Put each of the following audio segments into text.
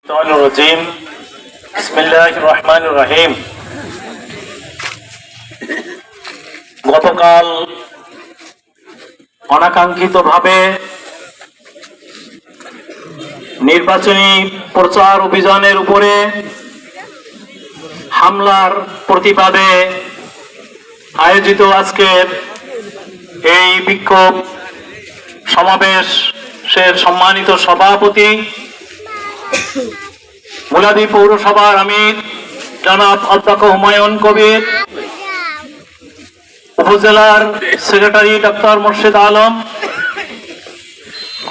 রাজিম বিসমিল্লাহির রহমানির রহিম। গতকাল অনাকাঙ্ক্ষিতভাবে নির্বাচনী প্রচার অভিযানের উপরে হামলার প্রতিবাদে আয়োজিত আজকের এই বিক্ষোভ সমাবেশের সম্মানিত সভাপতি মুলাদি পৌরসভার আমির জনাব অধ্যক্ষ হুমায়ুন কবির, উপজেলার সেক্রেটারি ডক্টর মোর্শেদ আলম,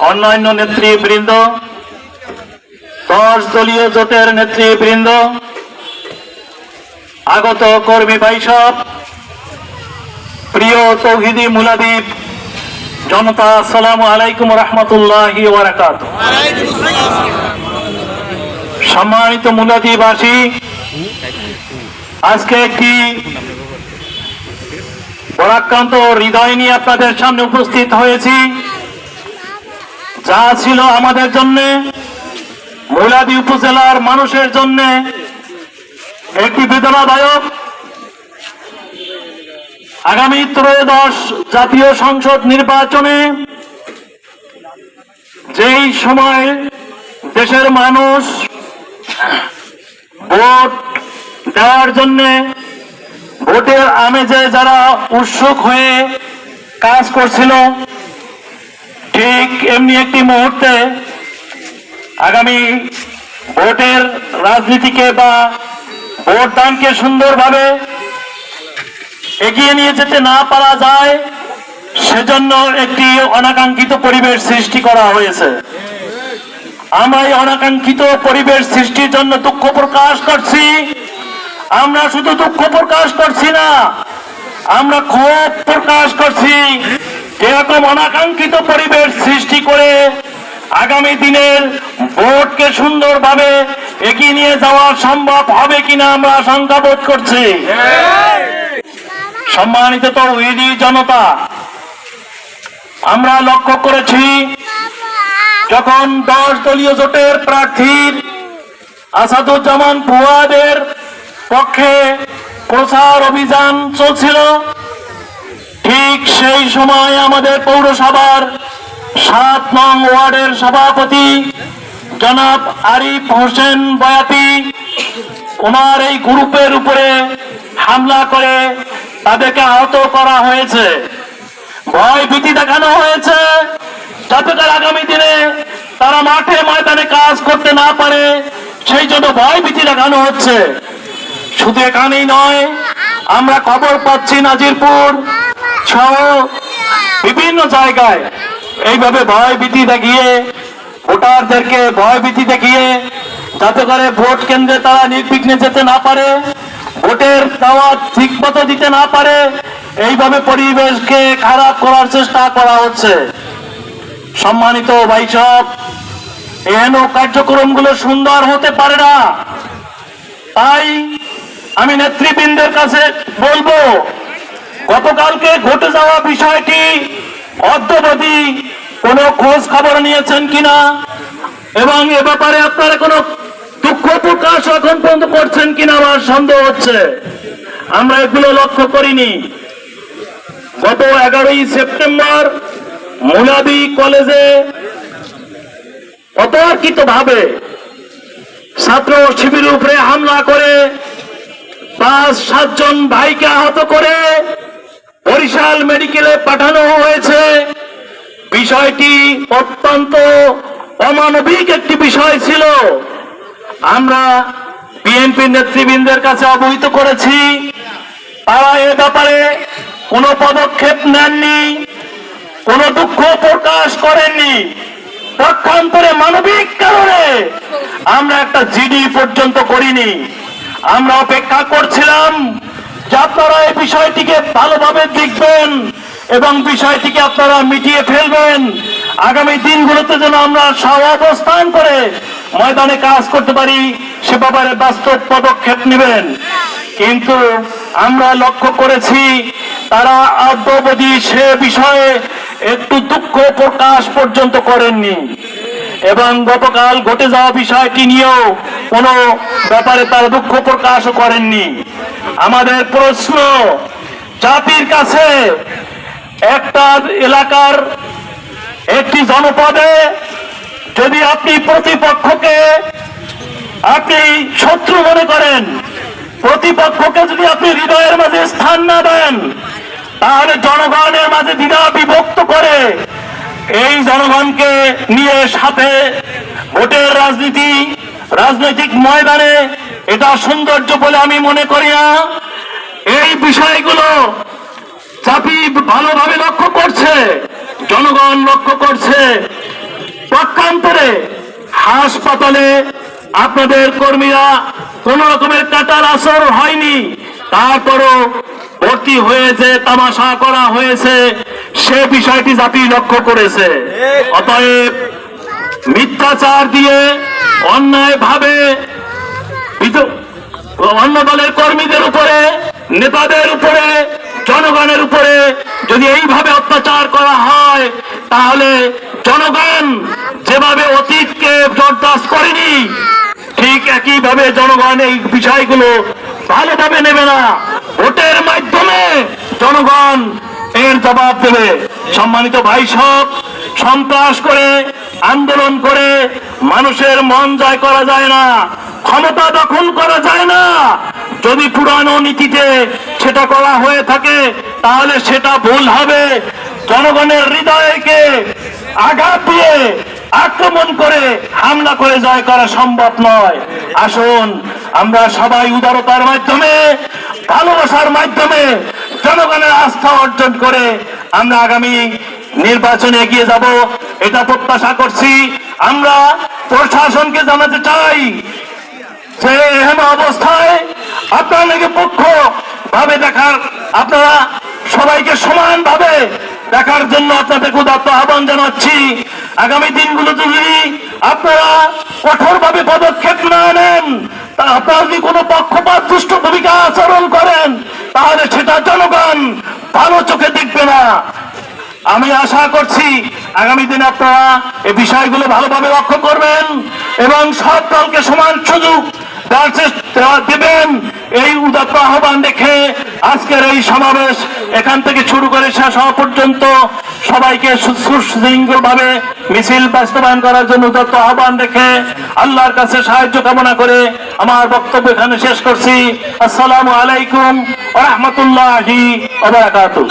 অন্যান্য নেতৃবৃন্দ, 10 দলীয় জোটের নেতৃবৃন্দ, আগত কর্মী ভাইসব, প্রিয় তৌহিদি মুলাদি জনতা, আসসালামু আলাইকুম রহমতুল্লাহি ওয়া বারাকাতুহু। সম্মানিত মুলাদিবাসী, আজকে একটি পরাক্রান্ত হৃদয় নিয়ে আপনাদের সামনে উপস্থিত হয়েছি, যা ছিল আমাদের জন্য, মুলাদি উপজেলার মানুষের জন্য একটি বেদনাদায়ক। আগামী ত্রয়োদশ জাতীয় সংসদ নির্বাচনে যেই সময় দেশের মানুষ ভোট দেওয়ার জন্য ভোটের আমেজে যারা উৎসুক হয়ে কাজ করছিল, ঠিক এমনি একটি মুহূর্তে আগামী ভোটের রাজনীতিকে বা ভোটদানকে সুন্দরভাবে এগিয়ে নিয়ে যেতে না পারা যায়, সেজন্য একটি অনাকাঙ্ক্ষিত পরিবেশ সৃষ্টি করা হয়েছে। আমরা এই অনাকাঙ্ক্ষিত পরিবেশ সৃষ্টির জন্য দুঃখ প্রকাশ করছি। আমরা শুধু দুঃখ প্রকাশ করছি না, আমরা ক্ষোভ প্রকাশ করছি। এরকম অনাকাঙ্ক্ষিত পরিবেশ সৃষ্টি করে আগামী দিনের ভোটকে সুন্দরভাবে এগিয়ে নিয়ে যাওয়া সম্ভব হবে কিনা আমরা আশঙ্কা বোধ করছি। সম্মানিত তৌহিদি জনতা, আমরা লক্ষ্য করেছি যখন 10 দলীয় জোটের প্রার্থীর আসাদুজ্জামান ফুয়াদের পক্ষে প্রচার অভিযান চলছিল, ঠিক সেই সময় আমাদের পৌরসভার 7 নং ওয়ার্ডের সভাপতি জনাব আরিফ হোসেন বয়াতি ওনার এই গ্রুপের উপরে হামলা করে তাদেরকে আহত করা হয়েছে। ভয় ভীতি দেখানো হয়েছে যাতে করে আগামী দিনে তারা মাঠে ময়দানে কাজ করতে না পারে, সেই জন্য ভয় ভীতি দেখানো হচ্ছে। শুধু এখানেই নয়, আমরা খবর পাচ্ছি নাজিরপুর সহ বিভিন্ন জায়গায় এইভাবে ভয় ভীতি দেখিয়ে, ভোটারদেরকে ভয় ভীতি দেখিয়ে যাতে করে ভোট কেন্দ্রে তারা নির্বিঘ্নে যেতে না পারে, ভোটের দাওয়াত ঠিক মতো দিতে না পারে, এইভাবে পরিবেশকে খারাপ করার চেষ্টা করা হচ্ছে। সম্মানিত ভাইসব, এহেন কার্যক্রমগুলো সুন্দর হতে পারে না। তাই আমি নেতৃবৃন্দের কাছে বলবো, গতকালকে ঘটে যাওয়া বিষয়টি অদ্যাবধি কোনো খোঁজ খবর নিয়েছেন কিনা এবং এ ব্যাপারে আপনারা কোনো দুঃখ প্রকাশ এখন পর্যন্ত করছেন কিনা আমার সন্দেহ হচ্ছে। আমরা এগুলো লক্ষ্য করিনি। গত 11ই সেপ্টেম্বর মুলাদি কলেজে অতর্কিতভাবে ছাত্র শিবিরের উপরে হামলা করে 5-7 জন ভাইকে আহত করে বরিশাল মেডিকেলে পাঠানো হয়েছে। বিষয়টি অত্যন্ত অমানবিক একটি বিষয় ছিল। আমরা বিএনপি নেতৃবৃন্দের কাছে অবহিত করেছি, তারা এ ব্যাপারে কোনো পদক্ষেপ নেননি, কোনো দুঃখ প্রকাশ করেননি। পক্ষান্তরে মানবিক কারণে আমরা একটা জিডি পর্যন্ত করিনি। আমরা অপেক্ষা করছিলাম যে আপনারা এই বিষয়টিকে ভালোভাবে দেখবেন এবং বিষয়টিকে আপনারা মিটিয়ে ফেলবেন। আগামী দিনগুলোতে যেন আমরা সহাবস্থান করে ময়দানে কাজ করতে পারি, সে ব্যাপারে বাস্তব পদক্ষেপ নেবেন। কিন্তু আমরা লক্ষ্য করেছি তারা আদৌ সে বিষয়ে একটু দুঃখ প্রকাশ পর্যন্ত করেননি। এবং গতকাল ঘটে যাওয়া বিষয়টি নিয়েও কোনো ব্যাপারে তারা দুঃখ প্রকাশও করেননি। আমাদের প্রশ্ন জাতির কাছে, একটা এলাকার একটি জনপদে যদি আপনি প্রতিপক্ষকে আপনি শত্রু মনে করেন, প্রতিপক্ষকে যদি আপনি হৃদয়ের মাঝে স্থান না দেন, তাহলে জনগণের মাঝে দ্বিধা বিভক্ত করে এই জনগণকে নিয়ে সাথে ভোটের রাজনৈতিক ময়দানে এটা সৌন্দর্য বলে আমি মনে করি না। এই বিষয়গুলো চাপি ভালোভাবে লক্ষ্য করছে, জনগণ লক্ষ্য করছে। পক্ষান্তরে হাসপাতালে আপনাদের কর্মীরা কোন রকমের কাটার আসর হয়নি, তারপরও ভর্তি হয়েছে, তামাশা করা হয়েছে, সে বিষয়টি জাতি লক্ষ্য করেছে। অতএব মিথ্যাচার দিয়ে অন্যায় ভাবে অন্য দলের কর্মীদের উপরে, নেতাদের উপরে, জনগণের উপরে যদি এইভাবে অত্যাচার করা হয়, তাহলে জনগণ যেভাবে অতীতকে বরদাস্ত করেনি, ঠিক একইভাবে জনগণ এই বিষয়গুলো ভালোভাবে নেবে না। ভোটের মাধ্যমে জনগণ এর জবাব দেবে। সম্মানিত ভাই সব, সন্ত্রাস করে, আন্দোলন করে মানুষের মন জয় করা যায় না, ক্ষমতা দখল করা যায় না। যদি পুরানো নীতিতে সেটা করা হয়ে থাকে তাহলে সেটা ভুল হবে। জনগণের হৃদয়কে আঘাত দিয়ে আক্রমণ করে হামলা করে জয় করা সম্ভব নয়। আসুন আমরা সবাই উদারতার মাধ্যমে, ভালোবাসার মাধ্যমে জনগণের আস্থা অর্জন করে আমরা আগামী নির্বাচনে এগিয়ে যাব, এটা প্রত্যাশা করছি। আমরা প্রশাসনকে জানাতে চাই যে এহেন অবস্থায় আপনার নাকি পক্ষ ভাবে দেখার, আপনারা সবাইকে সমান ভাবে দেখার জন্য আপনাদেরকে উদাত্ত আহ্বান জানাচ্ছি। আগামী দিনগুলোতে যদি আপনারা কঠোরভাবে পদক্ষেপ না নেন, তা আপনারা যদি কোনো পক্ষপাত দুষ্ট ভূমিকা আচরণ করেন, তাহলে সেটা জনগণ ভালো চোখে দেখবে না। আমি আশা করছি আগামী দিনে আপনারা এই বিষয়গুলো ভালোভাবে লক্ষ্য করবেন এবং সব দলকে সমান সুযোগ দেবেন। এই উদাত্ত আহ্বান দেখে আজকের এই সমাবেশ এখান থেকে শুরু করে শেষ হওয়া পর্যন্ত সবাইকে সুশৃঙ্খল ভাবে মিছিল বাস্তবায়ন করার জন্য উদাত্ত আহ্বান দেখে আল্লাহর কাছে সাহায্য কামনা করে আমার বক্তব্য এখানে শেষ করছি। আসসালামু আলাইকুম ওয়া রাহমাতুল্লাহি ওয়া বারাকাতুহু।